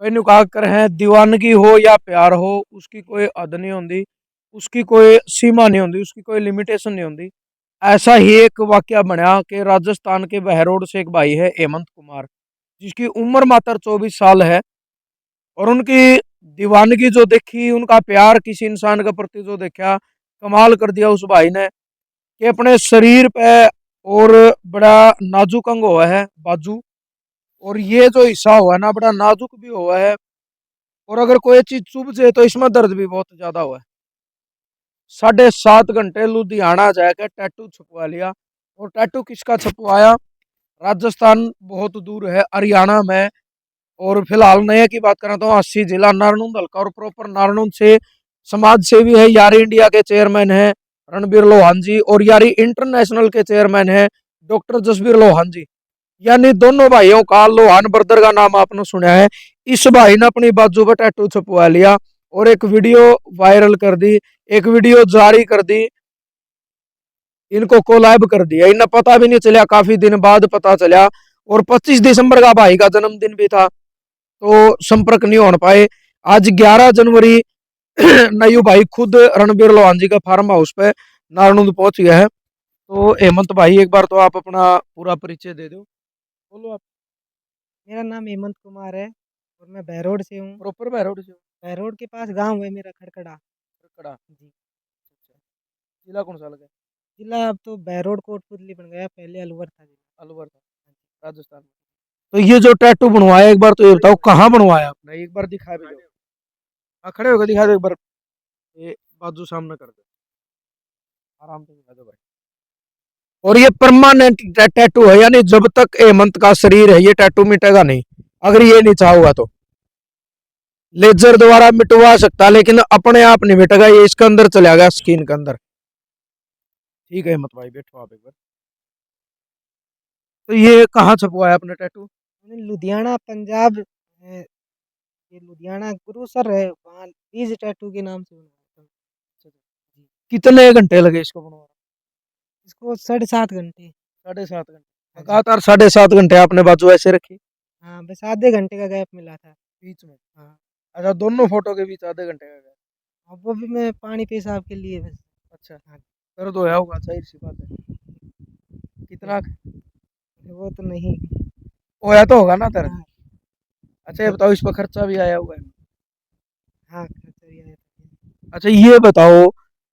मैनू कहा कर है दीवानगी हो या प्यार हो उसकी कोई हद नहीं होती, उसकी कोई सीमा नहीं होती, उसकी कोई लिमिटेशन नहीं होती। ऐसा ही एक वाकया बनया कि राजस्थान के बहरोड से एक भाई है हेमंत कुमार, जिसकी उम्र मात्र 24 साल है। और उनकी दीवानगी जो देखी, उनका प्यार किसी इंसान के प्रति जो देखा, कमाल कर दिया उस भाई ने। कि अपने शरीर पे और बड़ा नाजुक अंग हुआ है बाजू, और ये जो हिस्सा हुआ है ना बड़ा नाजुक भी हुआ है, और अगर कोई चीज चुभ जाए तो इसमें दर्द भी बहुत ज्यादा हुआ है। 7.5 घंटे लुधियाना जाकर टैटू छपवा लिया। और टैटू किसका छपवाया? राजस्थान बहुत दूर है, हरियाणा में। और फिलहाल नया की बात करें तो 80 जिला नारनौंद हल्का, और प्रॉपर नारनौंद से समाज सेवी है, यारी इंडिया के चेयरमैन है रणबीर लोहान जी, और यारी इंटरनेशनल के चेयरमैन है डॉक्टर जसबीर लोहान जी। यानी दोनों भाइयों का, लोहान ब्रदर का नाम आपने सुना है। इस भाई ने अपनी बाजू पर टैटू छपवा लिया और एक वीडियो वायरल कर दी, एक वीडियो जारी कर दी, इनको कोलैब कर दिया। इन्हें पता भी नहीं चला, काफी दिन बाद पता चला। और 25 दिसंबर का भाई का जन्मदिन भी था, तो संपर्क नहीं हो पाए। आज 11 जनवरी नयू भाई खुद रणबीर लोहान जी का फार्म हाउस पे नारनौंद पहुंच गया है। तो हेमंत भाई एक बार तो आप अपना पूरा परिचय दे दो, बोलो आप। मेरा नाम हेमंत कुमार है और मैं बहरोड से हूँ। प्रॉपर बहरोड से हो? बहरोड के पास गांव है मेरा खड़खड़ा। कड़ा। जी। अच्छा। जिला कौन सा लगा? जिला अब तो बहरोड कोटपुतली बन गया, पहले अलवर था जिला। अलवर था, राजस्थान। तो ये जो टैटू बनवाया, एक बार तो ये बताओ कहाँ बनवाया आपने, एक बार दिखा भी दो। हाँ, खड़े होकर दिखा दो एक बार। ये बाजू सामने कर दो, आराम से दिखा दो भाई। और ये परमानेंट टैटू है, यानी जब तक हेमंत का शरीर है ये टैटू मिटेगा नहीं, अगर ये नहीं चाहूंगा तो। लेजर द्वारा मिटवा सकता लेकिन अपने आप नहीं मिटेगा, ये इसके अंदर चला गया स्किन के अंदर। ठीक है हेमंत भाई, बैठो आप एक बार। तो ये कहाँ छपवाया आपने टैटू? मैंने लुधियाना पंजाब है, ये लुधियाना गुरुसर है, वहाँ ईज टैटू के नाम से बनवाया था। जी। कितने घंटे लगे इसको बनवाने? इसको 7.5 घंटे। 7.5 घंटे हाँ जी। लगातार, 7.5 घंटे आपने बाजू ऐसे रखी? हाँ, बस आधे घंटे का गैप मिला था। बीच में? हाँ। अच्छा, दोनों फोटो के बीच आधे घंटे का गया? अब वो भी मैं पानी पेशाब के लिए बस। अच्छा। हाँ। दर्द होया होगा, जाहिर सी बात है। तो कितना? वो तो नहीं। होया तो होगा ना दर्द। हाँ। अच्छा, ये दर्द। बताओ इस पर खर्चा भी आया हुआ है? हाँ, खर्चा भी आया था। अच्छा, ये बताओ,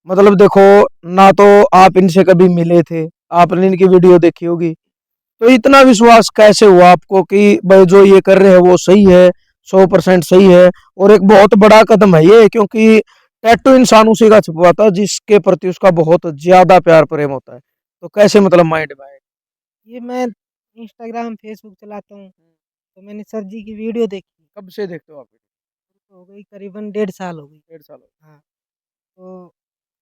मतलब देखो, ना तो आप इनसे कभी मिले थे, आपने इनकी वीडियो देखी होगी, तो इतना विश्वास कैसे हुआ आपको कि भाई जो ये कर रहे हैं वो सही है, 100% सही है? और एक बहुत बड़ा कदम है ये, क्योंकि टैटू इंसान उसी का छुपवाता है जिसके प्रति उसका बहुत ज्यादा प्यार प्रेम होता है। तो कैसे मतलब माइंड में आए? ये मैं इंस्टाग्राम फेसबुक चलाता हूँ, तो मैंने सर जी की वीडियो देखी। कब से देखते हो आप? तो हो गई करीबन 1.5 साल हो गई। 1.5 साल हो हाँ। तो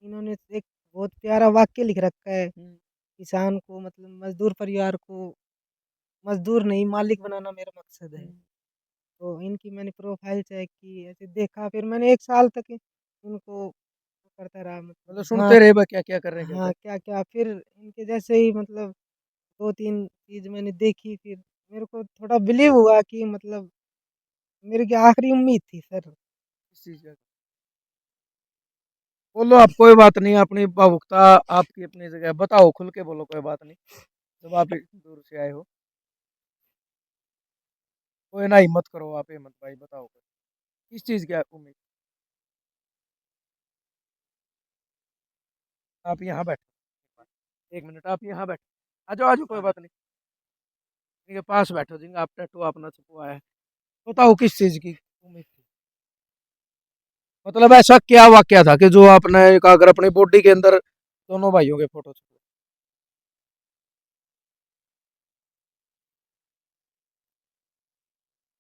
इन्होंने एक बहुत प्यारा वाक्य लिख रखा है, गए। किसान को मतलब मजदूर परिवार को मजदूर नहीं मालिक बनाना मेरा मकसद है। तो इनकी मैंने प्रोफाइल चेक की, ऐसे देखा, फिर मैंने 1 साल तक इनको करता रहा, मतलब मतलब हाँ। सुनते रहे बा क्या क्या कर रहे हैं हाँ, कैसे? क्या क्या फिर इनके जैसे ही मतलब 2-3 चीज़ मैंने देखी, फिर मेरे को थोड़ा बिलीव हुआ कि मतलब मेरी की आखिरी उम्मीद थी सर। इस चीज का बोलो आप, कोई बात नहीं, अपनी भावुकता आपकी अपनी जगह है। बताओ, खुल के बोलो, कोई बात नहीं। जब आप इतनी दूर से आए हो, कोई ना, हिम्मत करो आप हिम्मत भाई, बताओ किस चीज की आपको उम्मीद? आप यहाँ बैठो, 1 मिनट आप यहाँ बैठो, आ जाओ आ जाओ, कोई बात नहीं। इनके पास बैठो जिनका आप टैटू अपना छुपवाया है। बताओ किस चीज की उम्मीद थी? मतलब ऐसा क्या वाक्या था कि जो आपने एक अगर अपनी बॉडी के अंदर दोनों भाइयों के फोटो छुपवाए?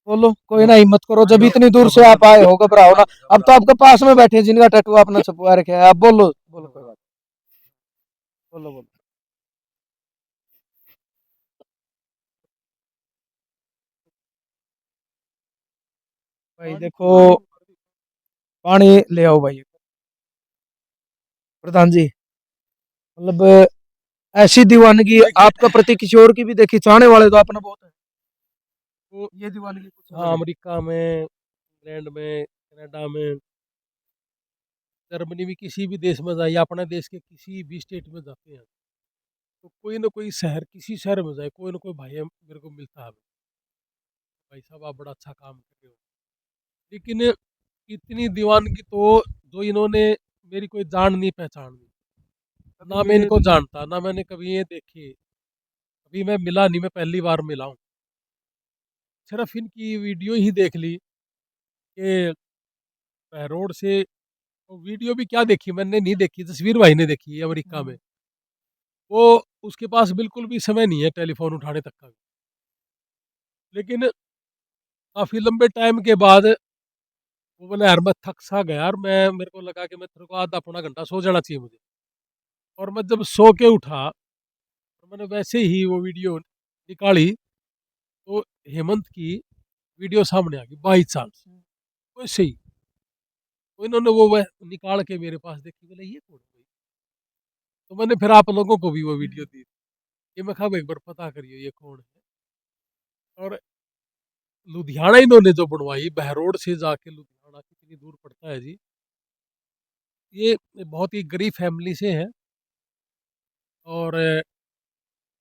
बोलो, कोई ना, हिम्मत करो, जब इतनी दूर से आप आए हो, घबराओ ना। अब तो आपके पास में बैठे हैं जिनका टैटू आपने छुपवा रखे है, आप बोलो बोलो, कोई बात। बोलो बोलो। भाई देखो, पानी ले आओ भाई प्रधान जी। मतलब ऐसी दीवानगी आपका प्रति किसी और की भी देखी, चाहने वाले तो आपने बहुत है। तो ये दीवानगी कुछ अलग हाँ, है। अमेरिका में, इंग्लैंड में, कनाडा में, जर्मनी में, किसी भी देश में जाइए, अपने देश के किसी भी स्टेट में जाते हैं, तो कोई ना कोई शहर, किसी शहर में जाए, कोई ना कोई भाई मेरे को मिलता है, भाई साहब आप बड़ा अच्छा काम कर रहे हो। लेकिन इतनी दीवानगी तो जो इन्होंने मेरी कोई जान नहीं पहचान नहीं, कभी ना मैं ये इनको जानता, ना मैंने कभी ये देखी, अभी मैं मिला नहीं, मैं पहली बार मिला हूँ। सिर्फ इनकी वीडियो ही देख ली कि रोड से, तो वीडियो भी क्या देखी, मैंने नहीं देखी, तस्वीर भाई ने देखी है अमेरिका में। वो उसके पास बिल्कुल भी समय नहीं है टेलीफोन उठाने तक का भी। लेकिन काफ़ी लंबे टाइम के बाद वो बोले यार मैं थक सा गया यार, मैं मेरे को लगा कि मैं तेरे को आधा पौना घंटा सो जाना चाहिए मुझे। और मैं जब सो के उठा, तो मैंने वैसे ही वो वीडियो निकाली, तो हेमंत की वीडियो सामने आ गई 22 साल से, वैसे ही। तो इन्होंने वो निकाल के मेरे पास देखी, बोले ये कौन है भाई? तो मैंने फिर आप लोगों को भी वो वीडियो दी, कि मैं कहा एक बार पता करिए ये कौन है। और लुधियाना इन्होंने जो बनवाई, बहरोड से जाके लुधियाना कितनी दूर पड़ता है जी, ये बहुत ही गरीब फैमिली से है। और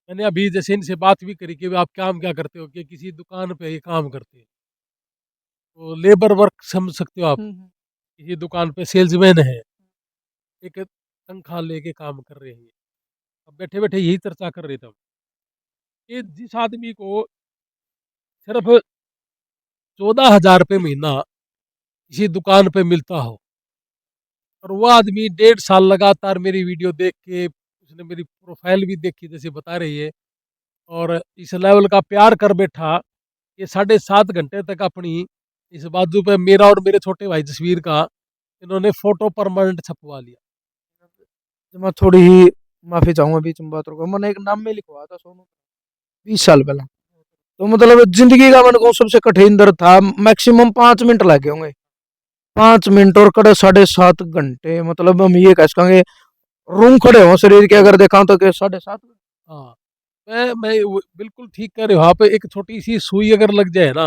मैंने अभी जैसे इनसे बात भी करी कि आप काम क्या करते हो, कि किसी दुकान पे ये काम करते हैं, तो लेबर वर्क समझ सकते हो आप, किसी दुकान पे सेल्समैन है, एक तनख्वाह लेके काम कर रहे हैं। अब बैठे बैठे यही चर्चा कर रहे थे हम, कि जिस आदमी को सिर्फ 14,000 रुपये महीना किसी दुकान पे मिलता हो, और वो आदमी 1.5 साल लगातार मेरी वीडियो देख के, उसने मेरी प्रोफाइल भी देखी जैसे बता रही है, और इस लेवल का प्यार कर बैठा, ये 7.5 घंटे तक अपनी इस बाजू पे मेरा और मेरे छोटे भाई जसवीर का इन्होंने फोटो परमानेंट छपवा लिया। जो मैं थोड़ी ही माफी चाहूंगा बीच में बात रोका, मैंने एक नाम में लिखवाया था सोनू 20 साल पहले। तो मतलब जिंदगी का मैंने को सबसे कठिन दर था, मैक्सिमम 5 मिनट लगे होंगे, 5 मिनट और कड़े 7.5 घंटे, मतलब हम ये कह सकेंगे रूम खड़े हो शरीर के अगर देखा तो 7.5। हाँ, मैं बिल्कुल ठीक कह रहे हो आप। एक छोटी सी सुई अगर लग जाए ना,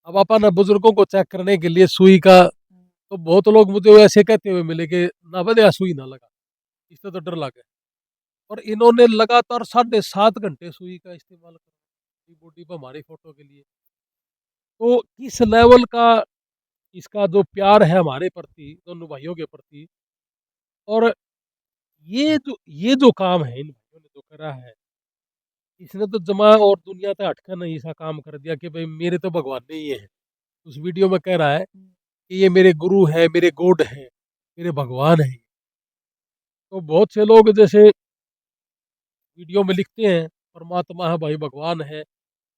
अब अपन बुजुर्गों को चेक करने के लिए सुई का, तो बहुत लोग मुझे ऐसे कहते हुए मिले कि ना बदया सुई ना लगा, इससे तो डर लगे। और इन्होंने लगातार 7.5 घंटे सुई का इस्तेमाल करा बॉडी पर हमारी फोटो के लिए। तो किस लेवल का इसका जो प्यार है हमारे प्रति, दोनों भाइयों के प्रति। और ये जो काम है इन भाइयों ने जो करा है, इसने तो जमा और दुनिया से हटकर नहीं ऐसा काम कर दिया कि भाई मेरे तो भगवान ने ये है। उस वीडियो में कह रहा है कि ये मेरे गुरु है, मेरे गॉड है, मेरे भगवान है। तो बहुत से लोग जैसे वीडियो में लिखते हैं परमात्मा है भाई, भगवान है,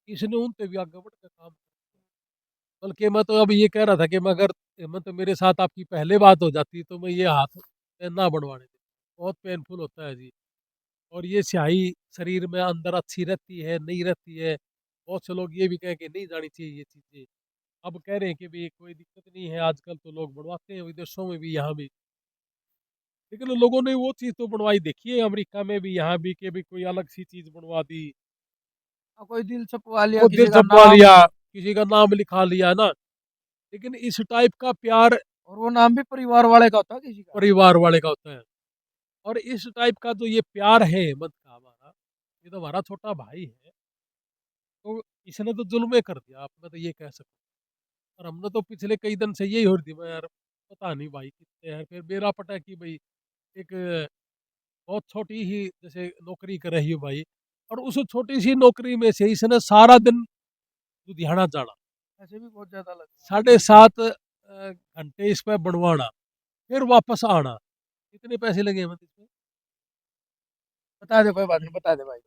इसने उन पे भी आगे बढ़ के काम किया। बल्कि मैं तो अब ये कह रहा था कि मैं अगर मतलब मेरे साथ आपकी पहले बात हो जाती तो मैं ये हाथ ना बढ़वाने देता। बहुत पेनफुल होता है जी। और ये स्याही शरीर में अंदर अच्छी रहती है, नहीं रहती है। बहुत से लोग ये भी कहें कि नहीं जानी चाहिए ये चीज़ें। अब कह रहे हैं कि भाई कोई दिक्कत नहीं है, आजकल तो लोग बढ़वाते हैं विदेशों में भी, यहाँ भी। लेकिन लोगों ने वो चीज़ तो बनवाई देखी है अमेरिका में भी, यहाँ भी, कि भाई कोई अलग सी चीज़ बनवा दी, कोई दिल छपवा लिया, वो दिल किसी का छपवा नाम, लिया, किसी का नाम लिखा लिया ना। लेकिन इस टाइप का प्यार और वो नाम भी परिवार वाले का होता है किसी का। परिवार वाले का होता है। और इस टाइप का जो ये प्यार है हेमंत का हमारा, ये तो हमारा छोटा भाई है, तो इसने तो जुल्मे कर दिया, आप मैं तो ये कह सकता हूँ। और हमने तो पिछले कई दिन से यही हो रही थी, मैं यार पता नहीं भाई कितने हैं। फिर मेरा पता है कि भाई एक बहुत छोटी ही जैसे नौकरी कर रही हो भाई, और उस छोटी सी नौकरी में से इसने सारा दिन लुधियाना जाना, ऐसे भी बहुत ज्यादा लगता है। 7.5 घंटे इस पर बनवाना, फिर वापस आना। कितने पैसे लगे हेमंत इसमें? बता दे, कोई बात नहीं, बता दे भाई।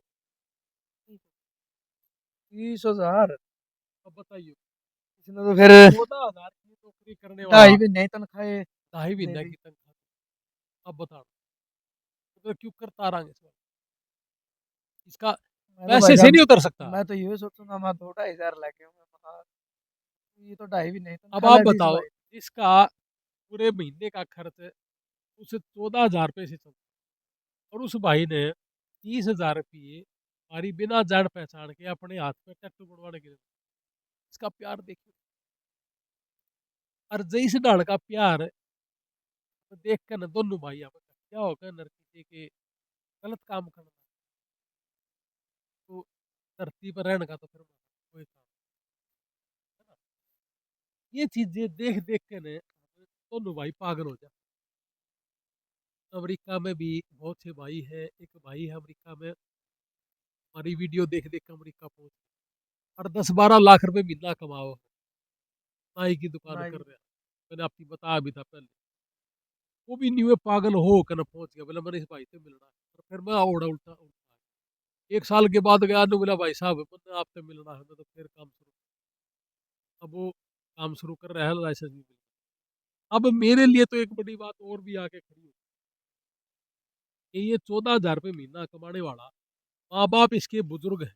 30,000। अब बताइए, इसने तो फिर 14,000 की नौकरी करने वाला 2.5 महीने तनख्वाह 2.5 महीने दे की दी। तनख्वाह, अब बताओ तो क्यों करता रहा इसमें? इसका मैं तो भाई पैसे से साहब, नहीं उतर सकता। मैं तो ये सोचूंगा मैं 2-2.5 हजार लेके हूँ ये तो 2.5 महीने अब तनख्वाह आप ले दी इस बताओ, भाई। जिसका पूरे महीने का खर्च उसे 14,000 रुपये से चलता, और उस भाई ने 30,000 रुपये हमारी बिना जान पहचान के अपने हाथ पे टैटू बनवाने के लिए, इसका प्यार देखिए, और जैसे ढाल का प्यार देख कर न दोनों भाई आपस में क्या होगा नर किसी के गलत काम करना, तो धरती पर रहने का तो फिर कोई काम, है ना? ये चीजें देख देख के ने दोनों भाई पागल हो जाते। अमेरिका में भी बहुत से भाई है, एक भाई है अमेरिका में, हमारी वीडियो देख देख के अमेरिका पहुंच गए और 10-12 लाख रुपए महीना कमाओ, नाई की दुकान नाई। कर रहे हैं। मैंने आपको बताया भी था पहले, वो भी नहीं हुए पागल हो कर पहुंच गया, बोला मैंने इस भाई से मिलना है। और फिर मैं उड़ा उल्टा उल्टा 1 साल के बाद गया तो बोला भाई साहब मैंने आपसे मिलना है, मैं तो फिर काम शुरू, अब वो काम शुरू कर रहा है, लाइसेंस भी मिल गया। अब मेरे लिए तो एक बड़ी बात और भी आके खड़ी हुई कि ये 14,000 रुपये महीना कमाने वाला, माँ बाप इसके बुजुर्ग हैं,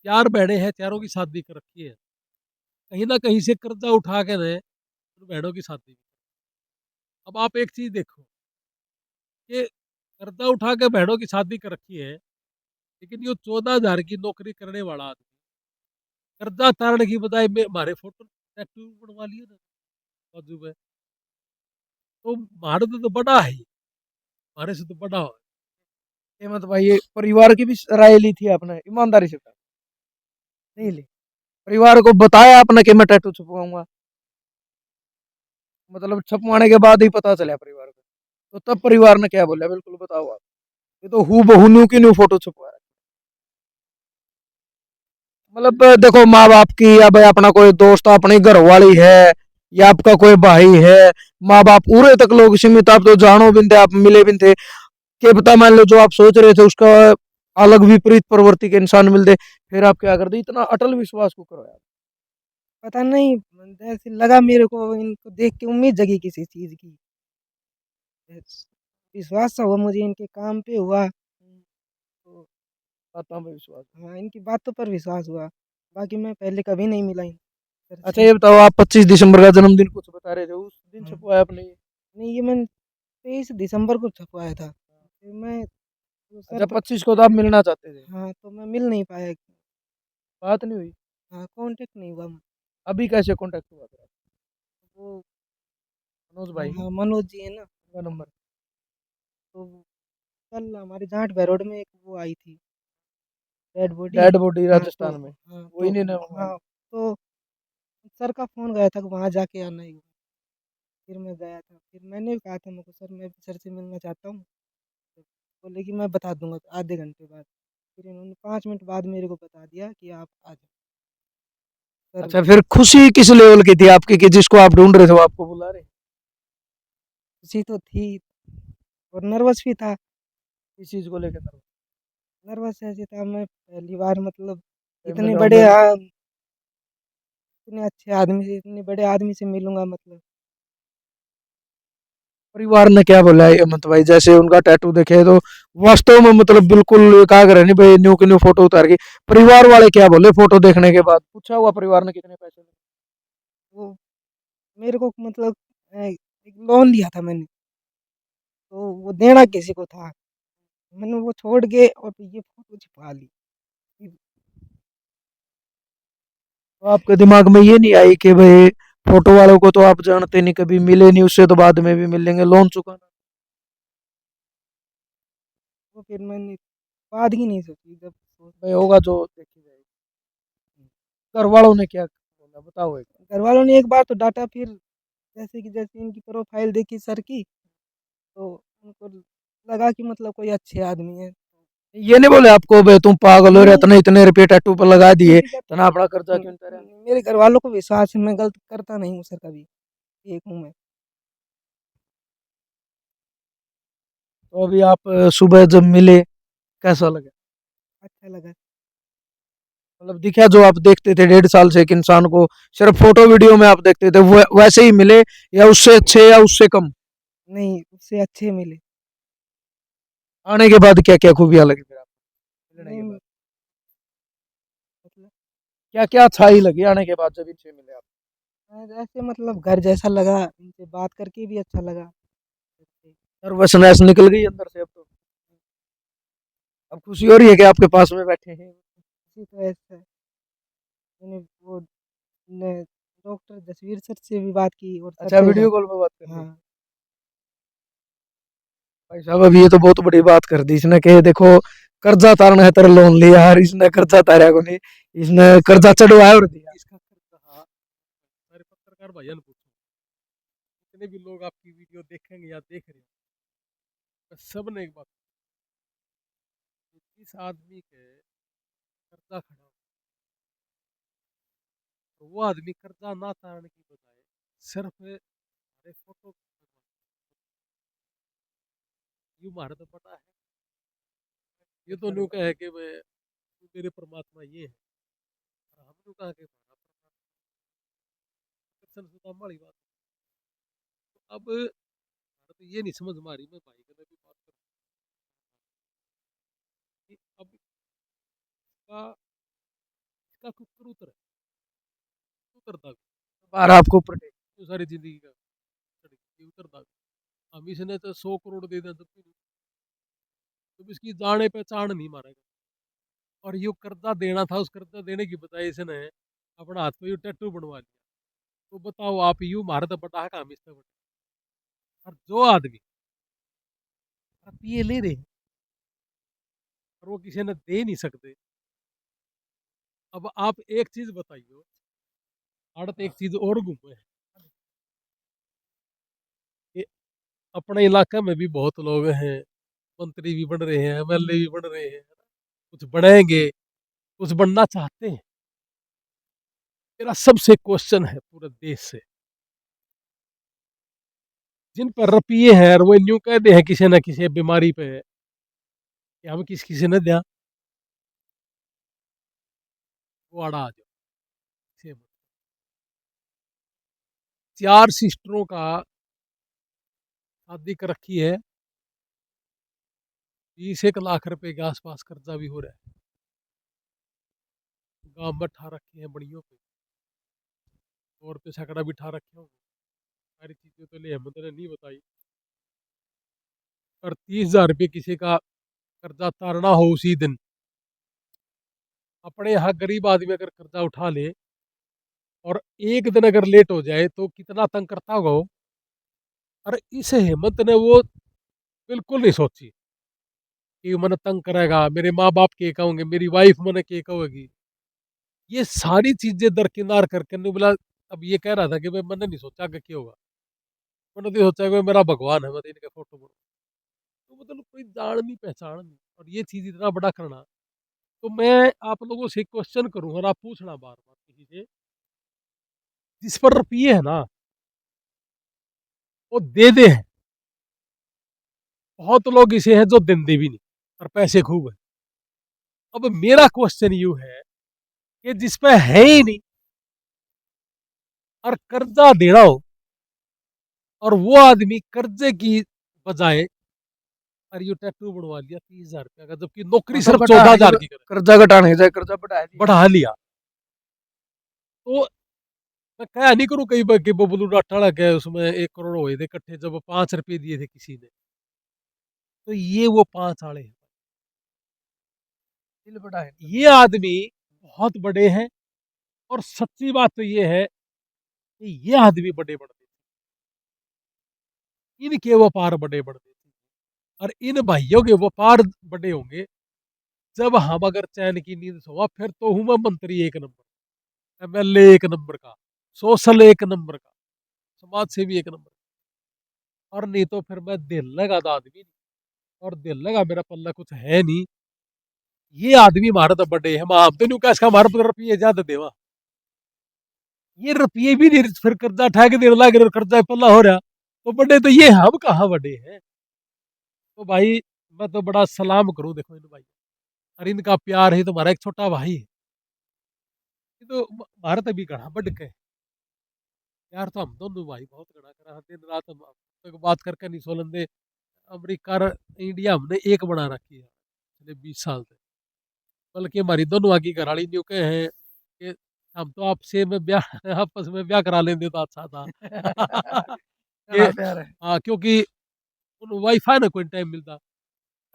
4 बहनें हैं, चारों की शादी कर रखी है, कहीं ना कहीं से कर्जा उठा के ने उन बहनों की शादी की। अब आप एक चीज देखो कि कर्जा उठा के बहनों की शादी कर रखी है, लेकिन ये 14,000 की नौकरी करने वाला आदमी कर्जा तारने की बजाय में हमारे फोटो टैटू बनवा लिए ना बाजू में, तो हमारे तो बड़ा है, हमारे से तो बड़ा है। हेमंत भाई, ये परिवार की भी राय ली थी आपने ईमानदारी से? नहीं ली? परिवार को बताया आपने कि मैं टैटू छपवाऊंगा? मतलब छपवाने के बाद ही पता चला परिवार को? तो तब परिवार ने क्या बोला, बिल्कुल बताओ आप। ये तो हूबहू न्यू की न्यू फोटो छपवा रहा है। मतलब देखो, माँ बाप की या भाई अपना कोई दोस्त, अपनी घर वाली है, या आपका कोई भाई है, माँ बाप उरे तक लोग सीमित, आप तो जानो भी थे, आप मिले भी थे, क्या पता मान लो जो आप सोच रहे थे उसका अलग विपरीत प्रवृत्ति के इंसान मिलते, फिर आप क्या कर दी, इतना अटल विश्वास को करो यार। पता नहीं, ऐसे लगा मेरे को इनको देख के उम्मीद जगी किसी चीज़ की। विश्वास सा हुआ मुझे इनके काम पे हुआ, तो बातों पे विश्वास। हाँ, इनकी बातों पर विश्वास हुआ। बाकी मैं पहले कभी नहीं मिला इन सर अच्छा से। ये बताओ, आप 25 दिसंबर का जन्मदिन कुछ बता रहे थे, उस दिन हाँ, छपवाया आपने ये? नहीं ये मैंने 23 दिसंबर को छपवाया था। फिर मैं वो सर अच्छा, प 25 को तो आप मिलना चाहते थे? हाँ, तो मैं मिल नहीं पाया। बात नहीं हुई? हाँ, कॉन्टैक्ट नहीं हुआ। अभी कैसे कांटेक्ट हुआ फिर? वो मनोज हाँ, भाई हाँ, मनोज जी है ना, का नंबर? तो कल हमारे जाट भैरोड में एक वो आई थी, डेड बॉडी। डेड बॉडी हाँ, तो राजस्थान में? हाँ, वही तो नहीं ना मंगवाई? हाँ, तो सर का फ़ोन गया था कि वहाँ जाके आना ही। फिर मैं गया था, फिर मैंने भी कहा था मेरे को सर मैं सर से मिलना चाहता हूँ। तो बोले कि मैं बता दूँगा आधे घंटे बाद। फिर इन्होंने 5 मिनट बाद मेरे को बता दिया कि आप आ जाओ। सर अच्छा, फिर खुशी किस लेवल की थी आपकी कि जिसको आप ढूंढ रहे थे वो आपको बुला रहे? खुशी तो थी और नर्वस भी था। इस चीज को लेकर नर्वस ऐसे था, मैं पहली बार मतलब कैमरे इतने ग्राउंड बड़े में? इतने अच्छे आदमी से, इतने बड़े आदमी से मिलूँगा मतलब। परिवार ने क्या बोला है हेमंत भाई, जैसे उनका टैटू देखे तो वास्तव में मतलब बिल्कुल कहा करे नहीं भाई, न्यू की न्यू फोटो उतार के, परिवार वाले क्या बोले फोटो देखने के बाद? पूछा हुआ परिवार ने कितने पैसे लगे? वो मेरे को मतलब एक लोन लिया था मैंने, तो वो देना किसी को था। मैंने वो छोड़ के और ये फ़ोटो छिपा ली। तो आपके दिमाग में ये नहीं आई कि भाई फोटो वालों को तो आप जानते नहीं, कभी मिले नहीं उससे, तो बाद में भी मिल लेंगे, लोन चुकाना? तो फिर मैंने बाद की नहीं सोची, जब सोच भाई होगा जो देखी जाएगी। घर वालों ने क्या बोला बताओ एक बार। घरवालों ने एक बार तो डाँटा, फिर जैसे इनकी प्रोफ़ाइल देखी सर की, तो उनको लगा कि मतलब कोई अच्छे आदमी है। ये नहीं बोले आपको भाई तुम पागल हो रहे, नहीं, इतने इतने रुपये टैटू पर लगा दिए, किसी का इतना अपना कर्जा क्यों उतारा? मेरे घरवालों को विश्वास है, मैं गलत करता नहीं हूँ सर कभी, एक हूँ मैं। तो अभी आप सुबह जब मिले कैसा लगा? अच्छा लगा। मतलब दिखा जो आप देखते थे 1.5 साल से एक इंसान को सिर्फ फोटो वीडियो में आप देखते थे, वो वैसे ही मिले या उससे अच्छे या उससे कम? नहीं, उससे अच्छे मिले। आने के बाद क्या क्या खूबियां लगी फिर आपको मिलने के नहीं बाद? मतलब क्या क्या अच्छाई लगी आने के बाद जब इनसे मिले आप? ऐसे मतलब घर जैसा लगा, इनसे बात करके भी अच्छा लगा। नर्वसनेस निकल गई अंदर से अब तो? अब खुशी हो रही है कि आपके पास में बैठे हैं? इसी तरह से मैंने वो ने डॉक्टर जसवीर सर से भी बात की और सर अच्छा, से वीडियो कॉल पे बात कर ली। हाँ भाई साहब, अब ये तो बहुत बड़ी बात कर दी इसने कि देखो, कर्जा तारना है तेरा, लोन लिया यार, इसने कर्जा तारा को नहीं, इसने कर्जा चढ़वाया और दिया। इसका खर्चा, हाँ, सारे पत्रकार भाइयों ने पूछो, जितने भी लोग आपकी वीडियो देखेंगे या देख रहे हो, सब ने एक बात, इस आदमी के कर्जा खड़ा हो, तो वो आदमी कर्जा ना तारने की बजाय सिर्फ हमारे फोटो, यू मारे तो पता है, ये तो न्यू कहे कि मैं, तू मेरे परमात्मा ये है, और हम न्यू कहा कि हमारा परमात्मा, कृष्ण सुदामा वाली बात। तो अब हमारा तो ये नहीं समझ में आ रही, मैं भाई के भी बात करूँ कि अब इसका इसका कुकर उतर है, उतरता भी, बाहर आपको ऊपर टेक। तो सारी जिंदगी का ये उतरता भी, हम इसने तो 100 करोड़ दे दें तब भी नहीं, तो इसकी जाने पहचान नहीं मारेगा। और ये कर्जा देना था, उस कर्जा देने की बजाय इसने अपना हाथ पे टैटू बनवा लिया। तो बताओ आप, यू मारे तो बटा है काम इससे बटा, और जो आदमी रुपये ले रहे हैं और वो किसी ने दे नहीं सकते। अब आप एक चीज बताइए, आड़त एक चीज और घूमे है कि अपने इलाके में भी बहुत लोग हैं, मंत्री भी बन रहे हैं, एमएलए भी बन रहे हैं, कुछ बढ़ेंगे, कुछ बनना चाहते हैं। मेरा सबसे क्वेश्चन है पूरे देश से, जिन पर रुपये हैं और वो न्यू कहते हैं किसी न किसी बीमारी पे कि हम किसी ने दिया, वो आड़ा आ जाओ। से 4 सिस्टरों का शादी कर रखी है, 20 1 लाख रुपए के आसपास कर्जा भी हो रहा है, गांव में ठा रखे हैं बड़ियों पे, और पे सकड़ा भी ठा रखे होंगे। सारी चीजें तो ले हेमंत ने नहीं बताई, और 30,000 रुपये किसी का कर्जा तारना हो उसी दिन, अपने यहाँ गरीब आदमी अगर कर्जा उठा ले और एक दिन अगर लेट हो जाए तो कितना तंग करता होगा वो। और इस हेमंत ने वो बिल्कुल नहीं सोची कि मैंने तंग करेगा, मेरे माँ बाप के कहोगे, मेरी वाइफ मैंने के कहोगी, ये सारी चीजें दरकिनार करके ने बोला। अब ये कह रहा था कि भाई मैंने नहीं सोचा कि क्या होगा, मैंने तो सोचा कि मेरा भगवान है, मैं तो इनके फोटो बनूं। तो मतलब कोई जान नहीं पहचान नहीं, और ये चीज इतना बड़ा करना। तो मैं आप लोगों से क्वेश्चन करूंगा और आप पूछना बार बार किसी से, जिस पर रुपये है ना वो दे दे हैं, बहुत लोग इसे हैं जो देंदे भी नहीं और पैसे खूब है। अब मेरा क्वेश्चन यू है कि जिस पे है ही नहीं और कर्जा देना हो, और वो आदमी कर्जे की बजाय, और ये टैटू बनवा लिया 30,000 रुपया का, जबकि नौकरी मतलब सिर्फ घटाने 14,000 की, की करे, कर्जा घटाने की जाए कर्जा बढ़ा दिया। बढ़ा लिया। तो मैं क्या नहीं करूँ कई बार कि बबलू डाटा के उसमें 1 करोड़ हुए थे इकट्ठे, जब 5 रुपए दिए थे किसी ने, तो ये वो 5 आड़े हैं। दिल बड़ा है। ये आदमी बहुत बड़े हैं, और सच्ची बात तो ये है कि ये आदमी बड़े बड़े, इनके व्यापार बड़े बड़े, और इन भाइयों के व्यापार बड़े होंगे जब हम अगर चैन की नींद सोवा, फिर तो हूं मैं मंत्री 1 नंबर, एमएलए 1 नंबर का, सोशल 1 नंबर का, समाज सेवी 1 नंबर, और नहीं तो फिर मैं दिल लगा था आदमी नहीं, और दिल लगा मेरा पल्ला कुछ है नहीं। ये आदमी हमारा तो बड़े है, हम तो नहीं कहा इसका हमारे पर रुपये ज्यादा देवा, ये रुपये भी नहीं, फिर कर्जा उठा के देने लगे, कर्जा पल्ला हो रहा, तो बड़े तो ये, हम कहाँ बड़े हैं। तो भाई मैं तो बड़ा सलाम करूं देखो इन भाई, और इनका प्यार है, तुम्हारा एक छोटा भाई है, ये तो भारत अभी गढ़ा बढ़ के यार, तो हम दोनों भाई बहुत गड़ा करा, दिन रात हम तक बात करके नहीं सो लेंदे। अमेरिका और इंडिया हमने एक बना रखी है पिछले 20 साल से, बल्कि हमारी दोनों की घराड़ी न्यू के हैं कि हम तो आपसे में ब्याह आपस में ब्याह करा लेंगे तो अच्छा था। कि बड़ा प्यार है। हाँ, क्योंकि उन वाईफाई ना कोई टाइम मिलता।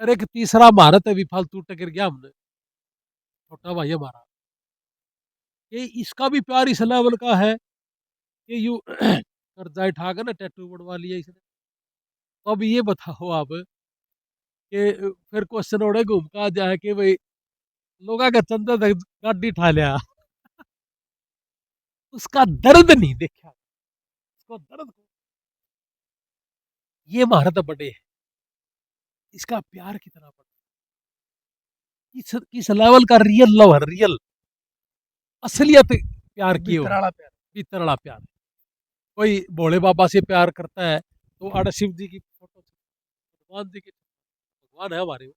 अरे एक तीसरा भारत अभी फालतू टकर गया हमने, छोटा भाई हमारा, कि इसका भी प्यार इस लेवल का है कि यू कर्जा उठा के ना टैटू बनवा लिया इसने। तो अब ये बताओ आप कि फिर क्वेश्चन उड़े घूम के आ जाए कि भाई लोगों का चंदा तक गाड़ी उठा लिया, उसका दर्द नहीं देखा, उसको दर्द, ये महारत बड़े है, इसका प्यार कितना बड़ा, किस लेवल का रियल लव है, रियल असलियत प्यार की हो, भीतराला प्यार। भीतर वाला प्यार। कोई भोले बाबा से प्यार करता है तो आड़ा शिव जी की फोटो, भगवान जी की, भगवान है हमारे वो,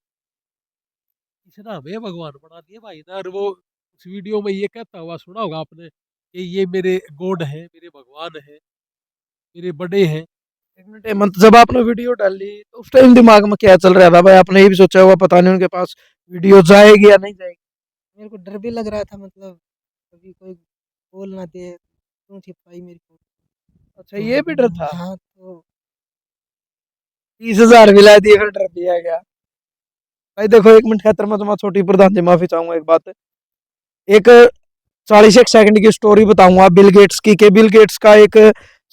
इतना हमें भगवान बना दिया भाई ना। और वो उस वीडियो में ये कहता हुआ सुना होगा आपने कि ये मेरे गॉड है, मेरे भगवान है, मेरे बड़े हैं। एक मिनट हेमंत, जब आपने वीडियो डाली तो उस टाइम दिमाग में क्या चल रहा था भाई? आपने ये भी सोचा होगा पता नहीं उनके पास वीडियो जाएगी या नहीं जाएगी। मेरे को डर भी लग रहा था, मतलब कभी कोई बोल ना दे, क्यों छिपाई मेरी फोटो। अच्छा, ये भी डर था। हाँ, तो 30,000 मिला दिए फिर डर दिया गया। भाई देखो, एक मिनट खैतर मैं तुम्हारा छोटी प्रधान जी माफी चाहूंगा। एक बात, एक 40 एक सेकंड की स्टोरी बताऊंगा बिल गेट्स की। कि बिल गेट्स का एक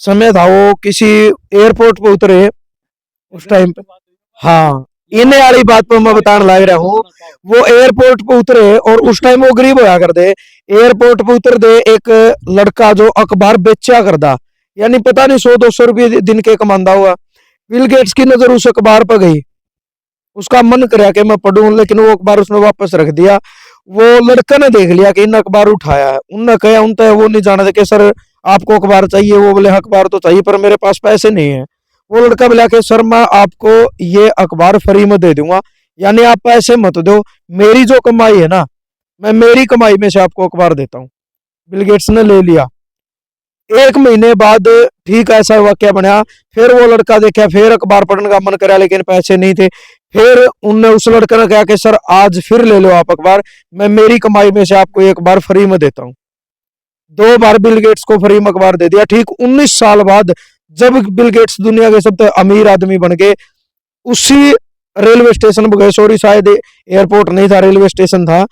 समय था, वो किसी एयरपोर्ट पे उतरे उस टाइम पे। हाँ, इन्हें वाली बात पर मैं बताने लग रहा हूँ। वो एयरपोर्ट पे उतरे और उस टाइम वो गरीब होया कर दे। एयरपोर्ट पे उतर दे एक लड़का जो अखबार बेचा करदा, यानी पता नहीं 100-200 रुपये दिन के कमांदा हुआ। बिल गेट्स की नजर उस अखबार पर गई, उसका मन करा कि मैं पढ़ूं, लेकिन वो अखबार उसने वापस रख दिया। वो लड़का ने देख लिया कि इन अखबार उठाया है, उनने कहा उन तक वो नहीं जाना था कि सर आपको अखबार चाहिए? वो बोले हाँ, अखबार तो चाहिए पर मेरे पास पैसे नहीं है। वो लड़का बोला कि सर मैं आपको ये अखबार फ्री में दे दूंगा, यानी आप पैसे मत दो, मेरी जो कमाई है ना, मैं मेरी कमाई में से आपको अखबार देता हूँ। बिल गेट्स ने ले लिया। 1 महीने बाद ठीक ऐसा वाक्य बना। फिर वो लड़का देखा, फिर अखबार पढ़ने का मन करा लेकिन पैसे नहीं थे। फिर उनने उस लड़के ने कहा कि सर आज फिर ले लो आप अखबार, मैं मेरी कमाई में से आपको एक बार फ्री में देता हूँ। 2 बार बिल गेट्स को फ्री में अखबार दे दिया। ठीक 19 साल बाद जब बिल गेट्स दुनिया के सबसे अमीर आदमी बन गए, उसी रेलवे स्टेशन पर गए, सॉरी शायद एयरपोर्ट नहीं था, रेलवे स्टेशन था,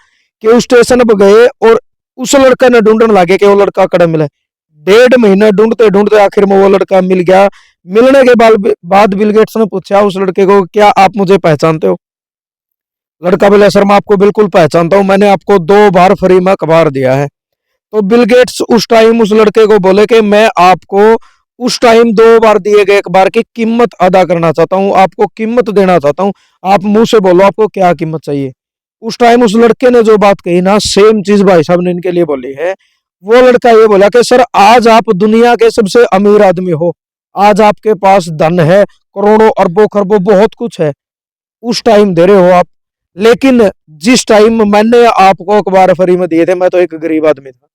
कि उस स्टेशन पर गए और उस लड़का ने ढूंढने लगे कि वो लड़का कड़े मिले। 1.5 महीना ढूंढते ढूंढते आखिर में वो लड़का मिल गया। मिलने के बाद बिल गेट्स ने पूछा उस लड़के को, क्या आप मुझे पहचानते हो? लड़का बोला सर मैं आपको बिल्कुल पहचानता हूँ, मैंने आपको 2 बार फ्री में अखबार दिया है। तो बिल गेट्स उस टाइम उस लड़के को बोले कि मैं आपको उस टाइम 2 बार दिए गए अखबार की कीमत अदा करना चाहता हूँ, आपको कीमत देना चाहता हूँ, आप मुंह से बोलो आपको क्या कीमत चाहिए। उस टाइम उस लड़के ने जो बात कही ना, सेम चीज भाई साहब ने इनके लिए बोली है। वो लड़का ये बोला कि सर आज आप दुनिया के सबसे अमीर आदमी हो, आज आपके पास धन है, करोड़ों अरबों खरबों बहुत कुछ है, उस टाइम दे रहे हो आप, लेकिन जिस टाइम मैंने आपको अखबार फ्री में दिए थे मैं तो एक गरीब आदमी था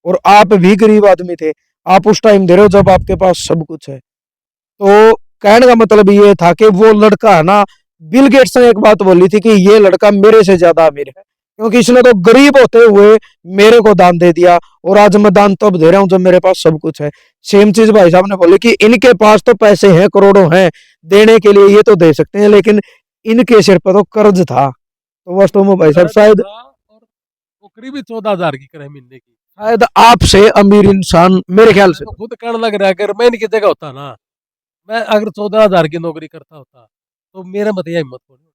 और आप भी गरीब आदमी थे, आप उस टाइम दे रहे हो जब आपके पास सब कुछ है। तो कहने का मतलब ये था कि वो लड़का है ना, बिल गेट्स ने एक बात बोली थी कि ये लड़का मेरे से ज्यादा अमीर है, क्योंकि इसने तो गरीब होते हुए मेरे को दान दे दिया और आज मैं दान तब दे रहा हूं जब मेरे पास सब कुछ है। सेम चीज भाई साहब ने बोली कि इनके पास तो पैसे हैं, करोड़ों हैं देने के लिए, ये तो दे सकते हैं, लेकिन इनके सिर पर तो कर्ज था। तो वास्तव में भाई साहब शायद और वो करीब 14,000 की करे महीने की। शायद आपसे अमीर इंसान मेरे ख्याल से तो खुद कहने लग रहा है, अगर मैं इनकी जगह होता ना, मैं अगर 14,000 की नौकरी करता होता तो मेरा मत यह हिम्मत होनी,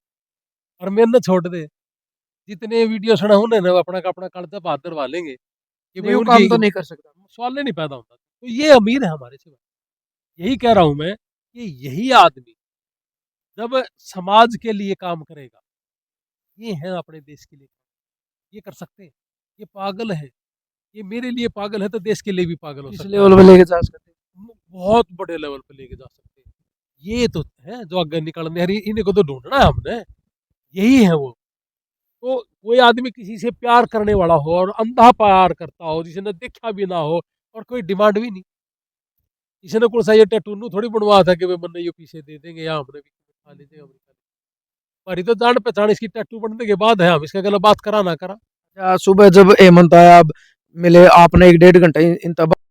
और मेरे न छोड़ दे, जितने वीडियो सुना उन्होंने अपना का अपना कागजा बात धरवा लेंगे कि भाई नहीं, वो काम तो उनकी नहीं कर सकता। सवाल नहीं पैदा होता। तो ये अमीर है हमारे सिवा। यही कह रहा हूं मैं कि यही आदमी जब समाज के लिए काम करेगा, ये है अपने देश के लिए, ये कर सकते हैं। ये पागल है, ये मेरे लिए पागल है तो देश के लिए भी पागल हो इस सकता लेवल पे लेके जा सकते हैं। है, बहुत बड़े लेवल पे लेके जा सकते हैं। ये तो है जो आगे निकलने, अरे इन्हीं को तो ढूंढना है हमने, यही है वो। तो कोई आदमी किसी से प्यार करने वाला हो और अंधा प्यार करता हो, जिसने देखा भी ना हो और कोई डिमांड भी नहीं, किसी ने कौन सा ये टैटू थोड़ी बनवा था कि भाई मन ये पीछे दे देंगे या हमने भी खा लीजिएगा, पर ये तो जान पहचान इसकी टैटू बनने के बाद है, हम इसके गलत बात करा ना करा। सुबह जब हेमंत आया, अब मिले आपने 1-1.5 घंटे इन तब